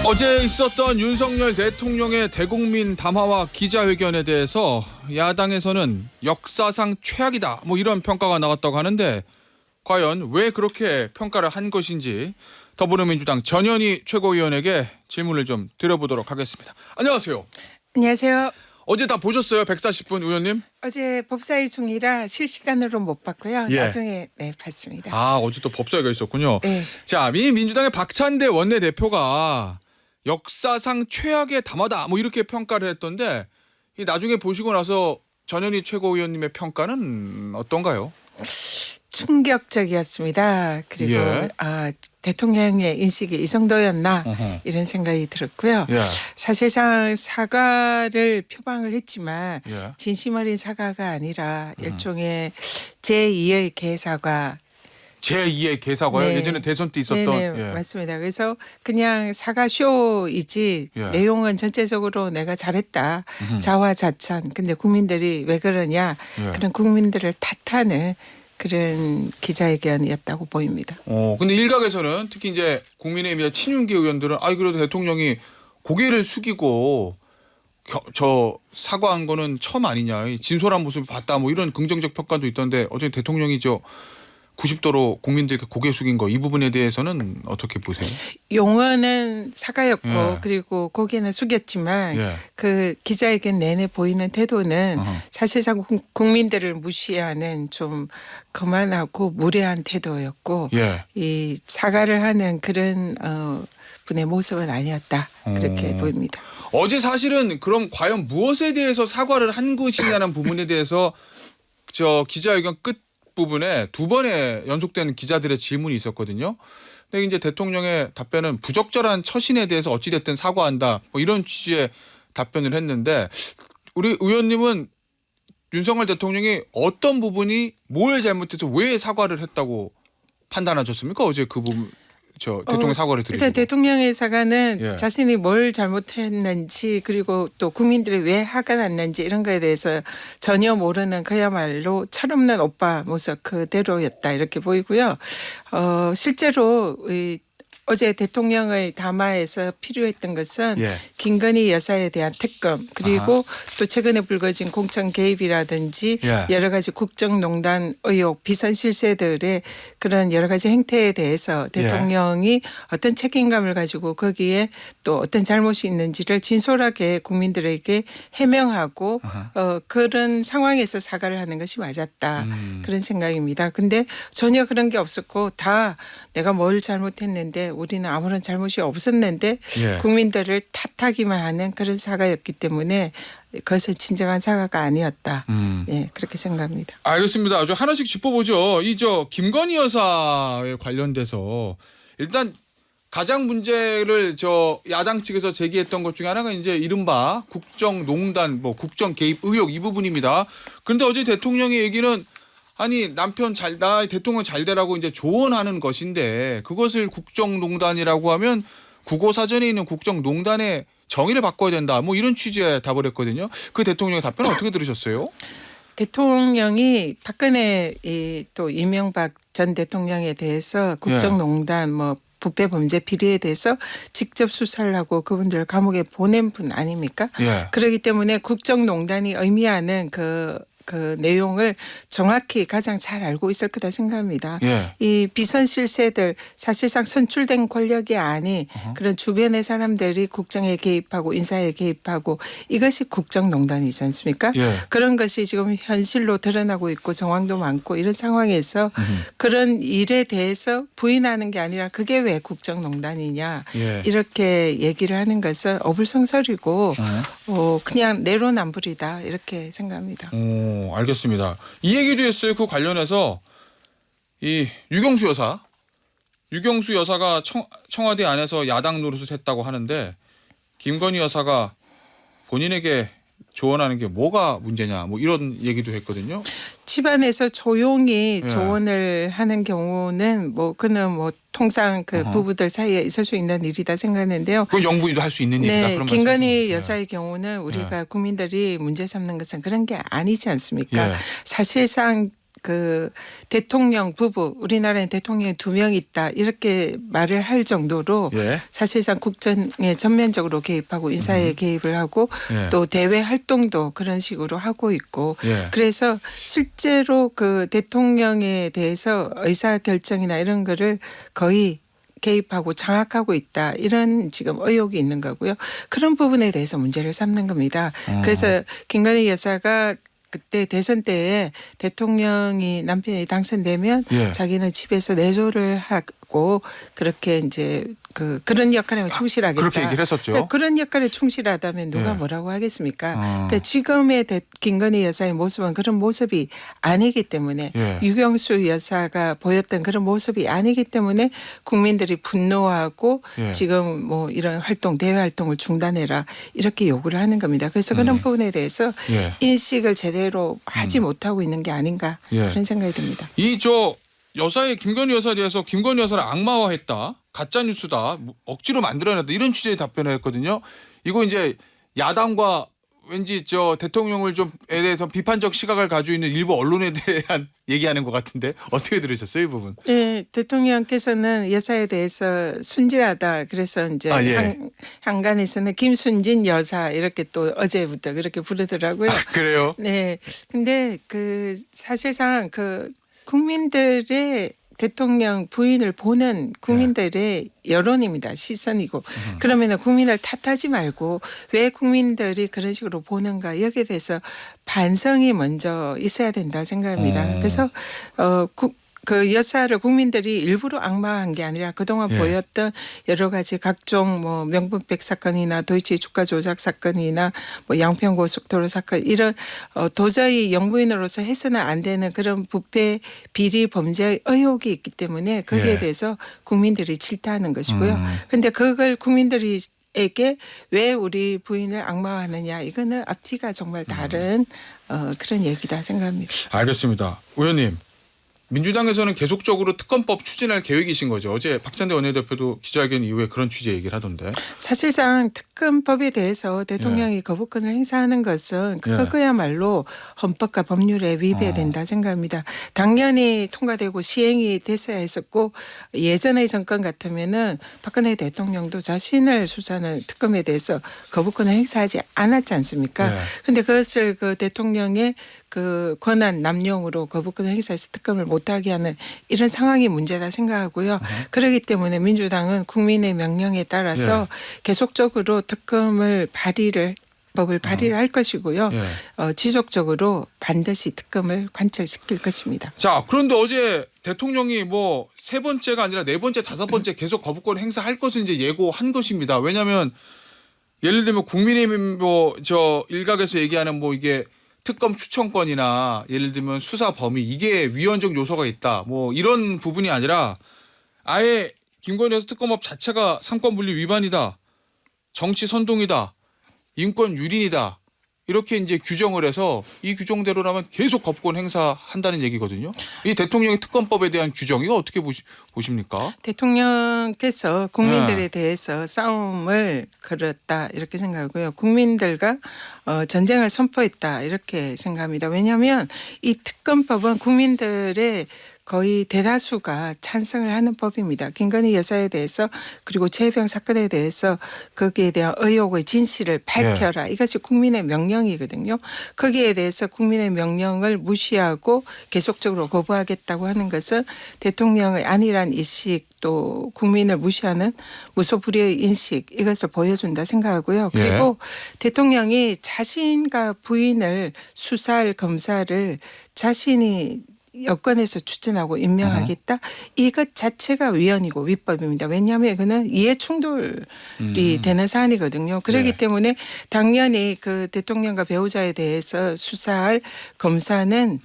어제 있었던 윤석열 대통령의 대국민 담화와 기자회견에 대해서 야당에서는 역사상 최악이다 뭐 이런 평가가 나왔다고 하는데 과연 왜 그렇게 평가를 한 것인지 더불어민주당 전현희 최고위원에게 질문을 좀 드려보도록 하겠습니다. 안녕하세요. 안녕하세요. 어제 다 보셨어요? 140분 의원님? 어제 법사위 중이라 실시간으로 못 봤고요. 예. 나중에 봤습니다. 아, 어제 또 법사위가 있었군요. 네. 자, 민주당의 박찬대 원내대표가 역사상 최악의 담화다 뭐 이렇게 평가를 했던데 이 나중에 보시고 나서 전현희 최고위원님의 평가는 어떤가요? 충격적이었습니다. 그리고 예. 대통령의 인식이 이 정도였나 어허. 이런 생각이 들었고요. 예. 사실상 사과를 표방을 했지만 예. 진심 어린 사과가 아니라 일종의 제2의 개사과. 제2의 개사과요? 네. 예전에 대선 때 있었던. 네네, 예. 맞습니다. 그래서 그냥 사과쇼이지 예. 내용은 전체적으로 내가 잘했다. 음흠. 자화자찬. 근데 국민들이 왜 그러냐. 예. 그런 국민들을 탓하는 그런 기자회견이었다고 보입니다. 근데 일각에서는 특히 이제 국민의힘의 친윤계 의원들은 그래도 대통령이 고개를 숙이고 저 사과한 거는 처음 아니냐. 진솔한 모습을 봤다. 뭐 이런 긍정적 평가도 있던데 어제 대통령이 90도로 국민들에게 고개 숙인 거 이 부분에 대해서는 어떻게 보세요? 용어는 사과였고 예. 그리고 고개는 숙였지만 예. 그 기자회견 내내 보이는 태도는 어허. 사실상 사실상 국민들을 무시하는 좀 거만하고 무례한 태도였고 예. 이 사과를 하는 그런 분의 모습은 아니었다. 그렇게 보입니다. 어제 사실은 그럼 과연 무엇에 대해서 사과를 한 것이냐는 부분에 대해서 기자회견 끝 부분에 두 번의 연속된 기자들의 질문이 있었거든요. 근데 이제 대통령의 답변은 부적절한 처신에 대해서 어찌됐든 사과한다. 뭐 이런 취지의 답변을 했는데 우리 의원님은 윤석열 대통령이 어떤 부분이 뭘 잘못해서 왜 사과를 했다고 판단하셨습니까? 어제 그 부분 대통령 사과를 드리고. 일단 대통령의 사과는 예. 자신이 뭘 잘못했는지 그리고 또 국민들이 왜 화가 났는지 이런 거에 대해서 전혀 모르는 그야말로 철없는 오빠 모습 그대로였다 이렇게 보이고요. 실제로 어제 대통령의 담화에서 필요했던 것은 예. 김건희 여사에 대한 특검 그리고 또 최근에 불거진 공천 개입이라든지 예. 여러 가지 국정농단 의혹 비선 실세들의 그런 여러 가지 행태에 대해서 대통령이 어떤 책임감을 가지고 거기에 또 어떤 잘못이 있는지를 진솔하게 국민들에게 해명하고 그런 상황에서 사과를 하는 것이 맞았다. 그런 생각입니다. 근데 전혀 그런 게 없었고 다 내가 뭘 잘못했는데 우리는 아무런 잘못이 없었는데 예. 국민들을 탓하기만 하는 그런 사과였기 때문에 그것은 진정한 사과가 아니었다. 예, 그렇게 생각합니다. 알겠습니다. 하나씩 짚어보죠. 김건희 여사에 관련돼서 일단 가장 문제를 야당 측에서 제기했던 것 중에 하나가 이제 이른바 국정농단, 국정 개입 의혹 이 부분입니다. 그런데 어제 대통령의 얘기는 남편 나 대통령 잘 되라고 이제 조언하는 것인데 그것을 국정농단이라고 하면 국어사전에 있는 국정농단의 정의를 바꿔야 된다. 뭐 이런 취지의 답을 했거든요. 그 대통령의 답변은 어떻게 들으셨어요? 대통령이 박근혜 또 이명박 전 대통령에 대해서 국정농단 부패 범죄 비리에 대해서 직접 수사를 하고 그분들을 감옥에 보낸 분 아닙니까? 예. 그렇기 때문에 국정농단이 의미하는 그 내용을 정확히 가장 잘 알고 있을 거다 생각합니다. 예. 이 비선 실세들 사실상 선출된 권력이 아닌 그런 주변의 사람들이 국정에 개입하고 인사에 개입하고 이것이 국정농단이지 않습니까? 예. 그런 것이 지금 현실로 드러나고 있고 정황도 많고 이런 상황에서 그런 일에 대해서 부인하는 게 아니라 그게 왜 국정농단이냐 예. 이렇게 얘기를 하는 것은 어불성설이고 그냥 내로남불이다 이렇게 생각합니다. 알겠습니다. 이 얘기도 했어요. 그 관련해서 이 유경수 여사가 청와대 안에서 야당 노릇을 했다고 하는데 김건희 여사가 본인에게 조언하는 게 뭐가 문제냐 뭐 이런 얘기도 했거든요. 집안에서 조용히 예. 조언을 하는 경우는 그는 통상 그 부부들 사이에 있을 수 있는 일이다 생각하는데요. 그건 영부인도 할 수 있는 일이다. 네, 그런 김건희 말씀이시죠? 여사의 경우는 우리가 국민들이 문제 삼는 것은 그런 게 아니지 않습니까? 예. 사실상 그 대통령 부부 우리나라에 대통령이 2명 있다 이렇게 말을 할 정도로 예. 사실상 국정에 전면적으로 개입하고 인사에 개입을 하고 예. 또 대외 활동도 그런 식으로 하고 있고 예. 그래서 실제로 그 대통령에 대해서 의사 결정이나 이런 거를 거의 개입하고 장악하고 있다 이런 지금 의혹이 있는 거고요. 그런 부분에 대해서 문제를 삼는 겁니다. 그래서 김건희 여사가 그때 대선 때에 대통령이 남편이 당선되면 예. 자기는 집에서 내조를 하고 그렇게 이제 그런 역할에 충실하겠다. 그렇게 얘기를 했었죠. 그러니까 그런 역할에 충실하다면 누가 예. 뭐라고 하겠습니까? 그러니까 지금의 김건희 여사의 모습은 그런 모습이 아니기 때문에 예. 유경수 여사가 보였던 그런 모습이 아니기 때문에 국민들이 분노하고 예. 지금 뭐 이런 활동 대외 활동을 중단해라 이렇게 요구를 하는 겁니다. 그래서 그런 부분에 대해서 예. 인식을 제대로 하지 못하고 있는 게 아닌가 예. 그런 생각이 듭니다. 여사의 김건희 여사에 대해서 김건희 여사를 악마화했다. 가짜 뉴스다. 억지로 만들어냈다. 이런 취지의 답변을 했거든요. 이거 이제 야당과 왠지 대통령을 좀에 대해서 비판적 시각을 가지고 있는 일부 언론에 대한 얘기하는 것 같은데 어떻게 들으셨어요, 이 부분? 네, 대통령께서는 여사에 대해서 순진하다. 그래서 이제 예. 한간에서는 김순진 여사 이렇게 또 어제부터 그렇게 부르더라고요. 그래요? 네. 근데 사실상 국민들의 대통령 부인을 보는 국민들의 여론입니다. 시선이고. 그러면 국민을 탓하지 말고 왜 국민들이 그런 식으로 보는가 여기에 대해서 반성이 먼저 있어야 된다 생각합니다. 그래서 그 여사를 국민들이 일부러 악마한 게 아니라 그동안 예. 보였던 여러 가지 각종 뭐 명분백 사건이나 도이치 주가 조작 사건이나 뭐 양평고속도로 사건 이런 도저히 영부인으로서 해서는 안 되는 그런 부패 비리 범죄 의혹이 있기 때문에 거기에 예. 대해서 국민들이 질타하는 것이고요. 그런데 그걸 국민들이 에게 왜 우리 부인을 악마화하느냐 이거는 앞뒤가 정말 다른 그런 얘기다 생각합니다. 알겠습니다. 의원님. 민주당에서는 계속적으로 특검법 추진할 계획이신 거죠. 어제 박찬대 원내대표도 기자회견 이후에 그런 취지의 얘기를 하던데. 사실상 특검법에 대해서 대통령이 거부권을 행사하는 것은 그거야말로 헌법과 법률에 위배된다 생각합니다. 당연히 통과되고 시행이 됐어야 했었고 예전의 정권 같으면은 박근혜 대통령도 자신을 수사하는 특검에 대해서 거부권을 행사하지 않았지 않습니까? 그런데 그것을 그 대통령의 그 권한 남용으로 거부권을 행사해서 특검을 못하게 하는 이런 상황이 문제다 생각하고요. 그렇기 때문에 민주당은 국민의 명령에 따라서 계속적으로 특검을 법을 발의를 할 것이고요. 지속적으로 반드시 특검을 관철시킬 것입니다. 자, 그런데 어제 대통령이 뭐 3번째가 아니라 4번째, 5번째 계속 거부권 행사할 것을 이제 예고한 것입니다. 왜냐하면 예를 들면 국민의힘 일각에서 얘기하는 이게 특검 추천권이나 예를 들면 수사 범위 이게 위헌적 요소가 있다. 뭐 이런 부분이 아니라 아예 김건희 여사 특검법 자체가 삼권분립 위반이다. 정치 선동이다. 인권 유린이다. 이렇게 이제 규정을 해서 이 규정대로라면 계속 거부권 행사한다는 얘기거든요. 이 대통령의 특검법에 대한 규정 이거 어떻게 보십니까? 대통령께서 국민들에 대해서 싸움을 걸었다 이렇게 생각하고요. 국민들과 전쟁을 선포했다 이렇게 생각합니다. 왜냐하면 이 특검법은 국민들의 거의 대다수가 찬성을 하는 법입니다. 김건희 여사에 대해서 그리고 최혜병 사건에 대해서 거기에 대한 의혹의 진실을 밝혀라. 이것이 국민의 명령이거든요. 거기에 대해서 국민의 명령을 무시하고 계속적으로 거부하겠다고 하는 것은 대통령의 안일한 인식 또 국민을 무시하는 무소불위의 인식 이것을 보여준다 생각하고요. 그리고 대통령이 자신과 부인을 수사할 검사를 자신이 여권에서 추천하고 임명하겠다. 이것 자체가 위헌이고 위법입니다. 왜냐하면 이거는 이해 충돌이 되는 사안이거든요. 그렇기 때문에 당연히 그 대통령과 배우자에 대해서 수사할 검사는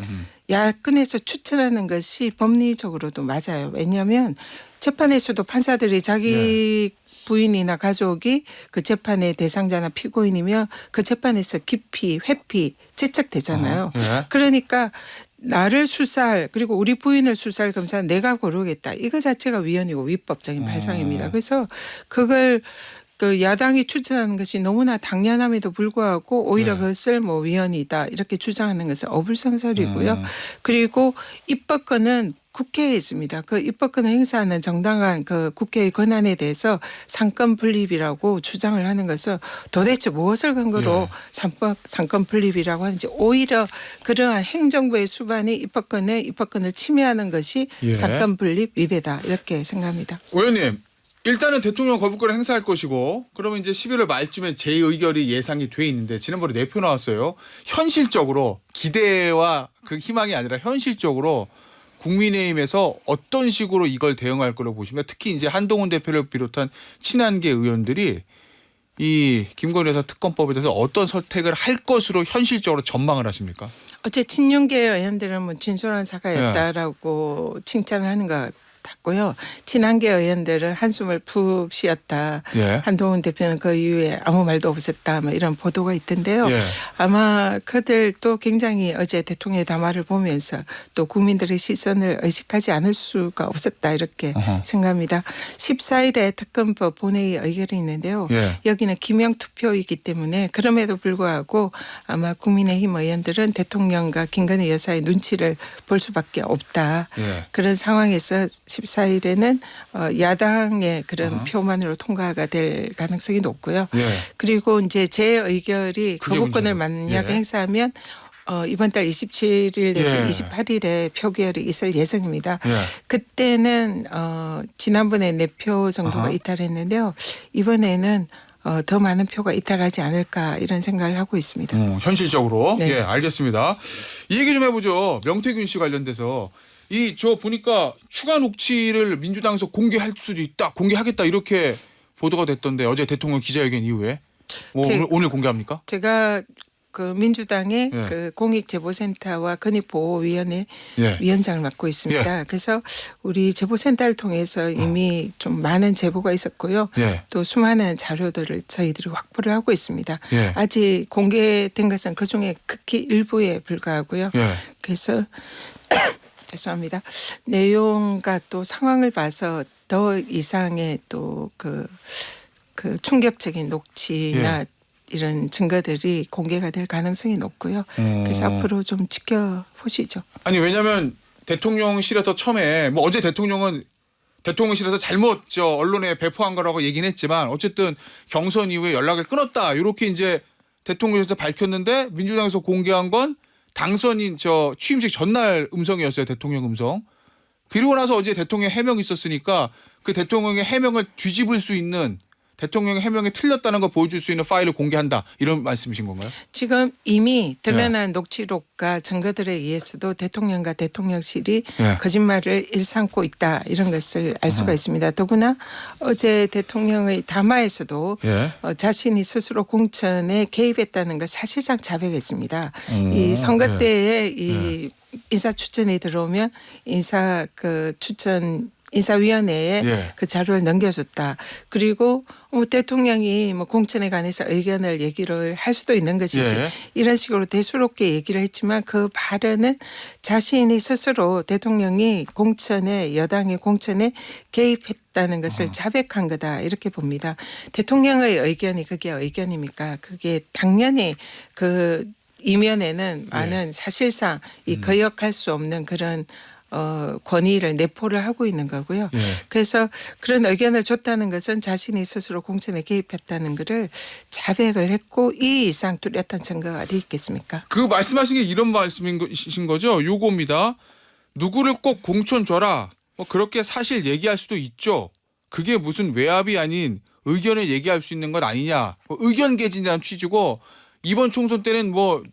야권에서 추천하는 것이 법리적으로도 맞아요. 왜냐하면 재판에서도 판사들이 자기 부인이나 가족이 그 재판의 대상자나 피고인이며 그 재판에서 깊이 회피 채척되잖아요. 그러니까 나를 수사할 그리고 우리 부인을 수사할 검사는 내가 고르겠다. 이거 자체가 위헌이고 위법적인 발상입니다. 그래서 그걸 그 야당이 추천하는 것이 너무나 당연함에도 불구하고 오히려 네. 그것을 뭐 위헌이다 이렇게 주장하는 것은 어불성설이고요. 그리고 입법권은 국회에 있습니다. 그 입법권을 행사하는 정당한 그 국회의 권한에 대해서 상권 분립이라고 주장을 하는 것은 도대체 무엇을 근거로 상권 분립이라고 하는지 오히려 그러한 행정부의 수반이 입법권을 침해하는 것이 예. 상권 분립 위배다 이렇게 생각합니다. 의원님 일단은 대통령 거부권을 행사할 것이고 그러면 이제 11월 말쯤에 재의결이 예상이 돼 있는데 지난번에 내표 나왔어요. 현실적으로 기대와 그 희망이 아니라 현실적으로 국민의힘에서 어떤 식으로 이걸 대응할 거라고 보십니까? 특히 이제 한동훈 대표를 비롯한 친한계 의원들이 이 김건희 여사 특검법에 대해서 어떤 선택을 할 것으로 현실적으로 전망을 하십니까? 어제 친윤계 의원들은 뭐 진솔한 사과였다라고 칭찬을 하는 것 같고요. 친한계 의원들은 한숨을 푹 쉬었다. 예. 한동훈 대표는 그 이후에 아무 말도 없었다. 뭐 이런 보도가 있던데요. 예. 아마 그들도 굉장히 어제 대통령의 담화를 보면서 또 국민들의 시선을 의식하지 않을 수가 없었다 이렇게 생각합니다. 14일에 특검법 본회의 의결이 있는데요. 예. 여기는 기명 투표이기 때문에 그럼에도 불구하고 아마 국민의힘 의원들은 대통령과 김건희 여사의 눈치를 볼 수밖에 없다. 예. 그런 상황에서 14일에는 야당의 그런 표만으로 통과가 될 가능성이 높고요. 예. 그리고 이제 재의결이 그게 거부권을 문제예요. 만약에 예. 행사하면 이번 달 27일 내지 예. 28일에 표결이 있을 예정입니다. 예. 그때는 지난번에 4표 정도가 아하. 이탈했는데요. 이번에는 더 많은 표가 이탈하지 않을까 이런 생각을 하고 있습니다. 현실적으로. 네. 예, 알겠습니다. 이 얘기 좀 해보죠. 명태균 씨 관련돼서 저 보니까 추가 녹취를 민주당에서 공개할 수도 있다, 공개하겠다 이렇게 보도가 됐던데 어제 대통령 기자회견 이후에 오늘 공개합니까? 제가 그 민주당의 예. 그 공익제보센터와 근익보호위원회 예. 위원장을 맡고 있습니다. 그래서 우리 제보센터를 통해서 이미 좀 많은 제보가 있었고요. 예. 또 수많은 자료들을 저희들이 확보를 하고 있습니다. 예. 아직 공개된 것은 그중에 극히 일부에 불과하고요. 예. 그래서 죄송합니다. 내용과 또 상황을 봐서 더 이상의 또 그 충격적인 녹취나 이런 증거들이 공개가 될 가능성이 높고요. 그래서 앞으로 좀 지켜보시죠. 아니 왜냐하면 대통령실에서 처음에 뭐 어제 대통령은 대통령실에서 잘못 언론에 배포한 거라고 얘기는 했지만 어쨌든 경선 이후에 연락을 끊었다 이렇게 이제 대통령실에서 밝혔는데 민주당에서 공개한 건 당선인 취임식 전날 음성이었어요. 대통령 음성. 그리고 나서 어제 대통령 해명이 있었으니까 그 대통령의 해명을 뒤집을 수 있는 대통령의 해명이 틀렸다는 걸 보여줄 수 있는 파일을 공개한다. 이런 말씀이신 건가요? 지금 이미 드러난 녹취록과 증거들에 의해서도 대통령과 대통령실이 예. 거짓말을 일삼고 있다. 이런 것을 알 수가 있습니다. 더구나 어제 대통령의 담화에서도 예. 자신이 스스로 공천에 개입했다는 걸 사실상 자백했습니다. 이 선거 예. 때에 이 인사 추천이 들어오면 인사위원회에 예. 그 자료를 넘겨줬다. 그리고 대통령이 뭐 공천에 관해서 의견을 얘기를 할 수도 있는 것이지 예. 이런 식으로 대수롭게 얘기를 했지만 그 발언은 자신이 스스로 대통령이 여당의 공천에 개입했다는 것을 자백한 거다 이렇게 봅니다. 대통령의 의견이 그게 의견입니까? 그게 당연히 그 이면에는 많은 사실상 이 거역할 수 없는 그런 권위를 내포를 하고 있는 거고요. 예. 그래서 그런 의견을 줬다는 것은 자신이 스스로 공천에 개입했다는 것을 자백을 했고 이 이상 뚜렷한 증거가 어디 있겠습니까? 그 말씀하신 게 이런 말씀이신 거죠? 요겁니다. 누구를 꼭 공천 줘라. 뭐 그렇게 사실 얘기할 수도 있죠. 그게 무슨 외압이 아닌 의견을 얘기할 수 있는 것 아니냐. 의견 개진이라는 취지고 이번 총선 때는 뭐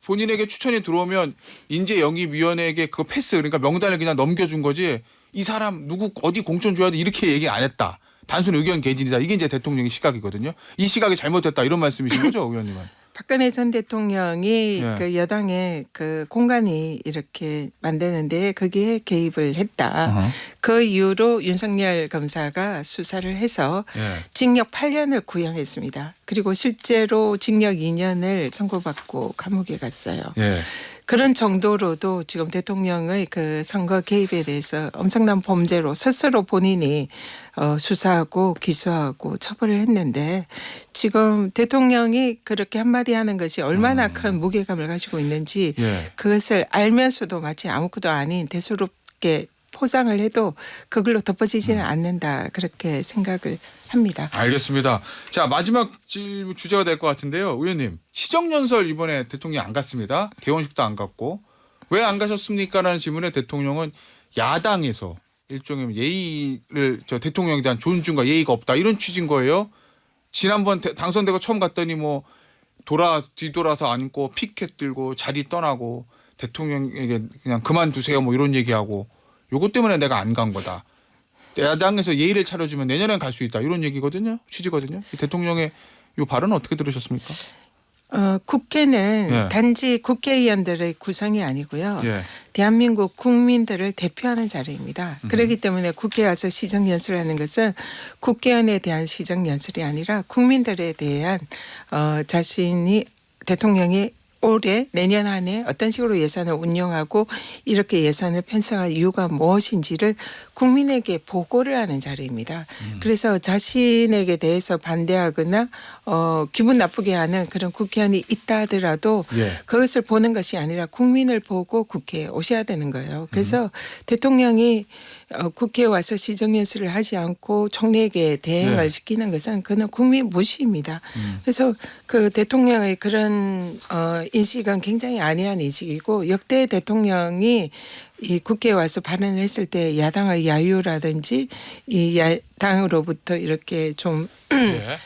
본인에게 추천이 들어오면 인재영입위원회에게 그거 패스 그러니까 명단을 그냥 넘겨준 거지 이 사람 누구 어디 공천 줘야 돼 이렇게 얘기 안 했다. 단순 의견 개진이다. 이게 이제 대통령의 시각이거든요. 이 시각이 잘못됐다 이런 말씀이신 거죠, 의원님은? 박근혜 전 대통령이 예. 그 여당의 그 공간이 이렇게 만드는데 거기에 개입을 했다. 그 이후로 윤석열 검사가 수사를 해서 예. 징역 8년을 구형했습니다. 그리고 실제로 징역 2년을 선고받고 감옥에 갔어요. 예. 그런 정도로도 지금 대통령의 그 선거 개입에 대해서 엄청난 범죄로 스스로 본인이 수사하고 기소하고 처벌을 했는데 지금 대통령이 그렇게 한마디 하는 것이 얼마나 큰 무게감을 가지고 있는지 예. 그것을 알면서도 마치 아무것도 아닌 대수롭게 포장을 해도 그걸로 덮어지지는 않는다 그렇게 생각을 합니다. 알겠습니다. 자, 마지막 주제가 될 것 같은데요. 의원님, 시정연설 이번에 대통령이 안 갔습니다. 개원식도 안 갔고. 왜 안 가셨습니까? 라는 질문에 대통령은 야당에서 일종의 예의를 대통령에 대한 존중과 예의가 없다. 이런 취지인 거예요. 지난번 당선되고 처음 갔더니 뭐 뒤돌아서 앉고 피켓 들고 자리 떠나고 대통령에게 그냥 그만두세요 뭐 이런 얘기하고 요것 때문에 내가 안 간 거다. 야당에서 예의를 차려주면 내년엔 갈 수 있다. 이런 얘기거든요. 취지거든요. 이 대통령의 이 발언은 어떻게 들으셨습니까? 국회는 예. 단지 국회의원들의 구성이 아니고요. 예. 대한민국 국민들을 대표하는 자리입니다. 그렇기 때문에 국회에 와서 시정연설하는 것은 국회의원에 대한 시정연설이 아니라 국민들에 대한 자신이 대통령이 올해 내년 한 해 어떤 식으로 예산을 운영하고 이렇게 예산을 편성할 이유가 무엇인지를 국민에게 보고를 하는 자리입니다. 그래서 자신에게 대해서 반대하거나 기분 나쁘게 하는 그런 국회의원이 있다 하더라도 예. 그것을 보는 것이 아니라 국민을 보고 국회에 오셔야 되는 거예요. 그래서 대통령이 국회에 와서 시정연설을 하지 않고 총리에게 대행을 네. 시키는 것은 그는 국민 무시입니다. 그래서 그 대통령의 그런 인식은 굉장히 안이한 인식이고 역대 대통령이 이 국회에 와서 발언을 했을 때 야당의 야유라든지 이 야당으로부터 이렇게 좀 예.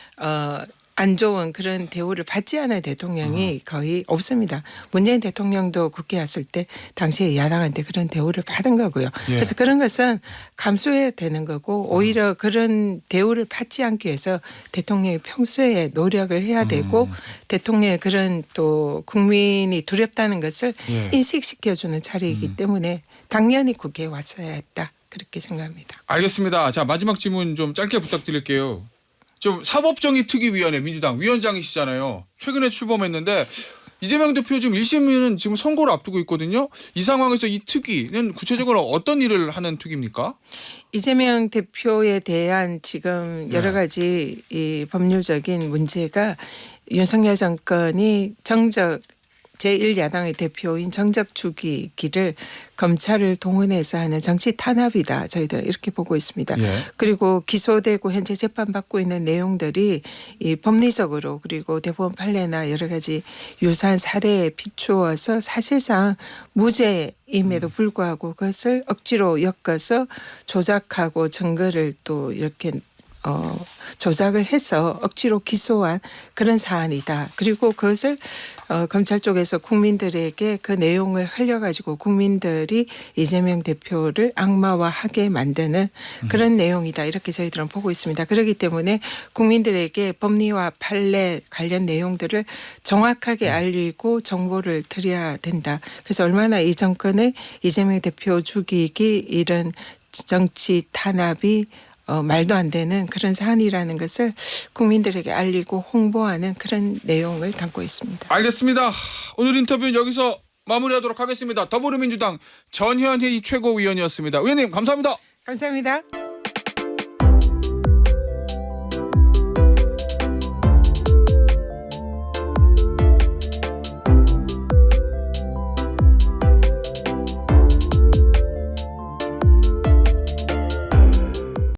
안 좋은 그런 대우를 받지 않은 대통령이 거의 없습니다. 문재인 대통령도 국회에 왔을 때 당시에 야당한테 그런 대우를 받은 거고요. 예. 그래서 그런 것은 감수해야 되는 거고 오히려 그런 대우를 받지 않기 위해서 대통령이 평소에 노력을 해야 되고 대통령의 그런 또 국민이 두렵다는 것을 예. 인식시켜주는 자리이기 때문에 당연히 국회에 왔어야 했다. 그렇게 생각합니다. 알겠습니다. 자, 마지막 질문 좀 짧게 부탁드릴게요. 좀 사법정의특위위원회 민주당 위원장이시잖아요. 최근에 출범했는데 이재명 대표 지금 1심은 지금 선고를 앞두고 있거든요. 이 상황에서 이 특위는 구체적으로 어떤 일을 하는 특위입니까? 이재명 대표에 대한 지금 여러 가지 이 법률적인 문제가 윤석열 정권이 정적 제1야당의 대표인 정적 주기기를 검찰을 동원해서 하는 정치 탄압이다. 저희들은 이렇게 보고 있습니다. 예. 그리고 기소되고 현재 재판받고 있는 내용들이 이 법리적으로 그리고 대법원 판례나 여러 가지 유사한 사례에 비추어서 사실상 무죄임에도 불구하고 그것을 억지로 엮어서 조작하고 증거를 또 이렇게 조작을 해서 억지로 기소한 그런 사안이다. 그리고 그것을 검찰 쪽에서 국민들에게 그 내용을 흘려가지고 국민들이 이재명 대표를 악마화하게 만드는 그런 내용이다. 이렇게 저희들은 보고 있습니다. 그렇기 때문에 국민들에게 법리와 판례 관련 내용들을 정확하게 알리고 정보를 드려야 된다. 그래서 얼마나 이 정권의 이재명 대표 죽이기 이런 정치 탄압이 말도 안 되는 그런 사안이라는 것을 국민들에게 알리고 홍보하는 그런 내용을 담고 있습니다. 알겠습니다. 오늘 인터뷰는 여기서 마무리하도록 하겠습니다. 더불어민주당 전현희 최고위원이었습니다. 의원님 감사합니다. 감사합니다.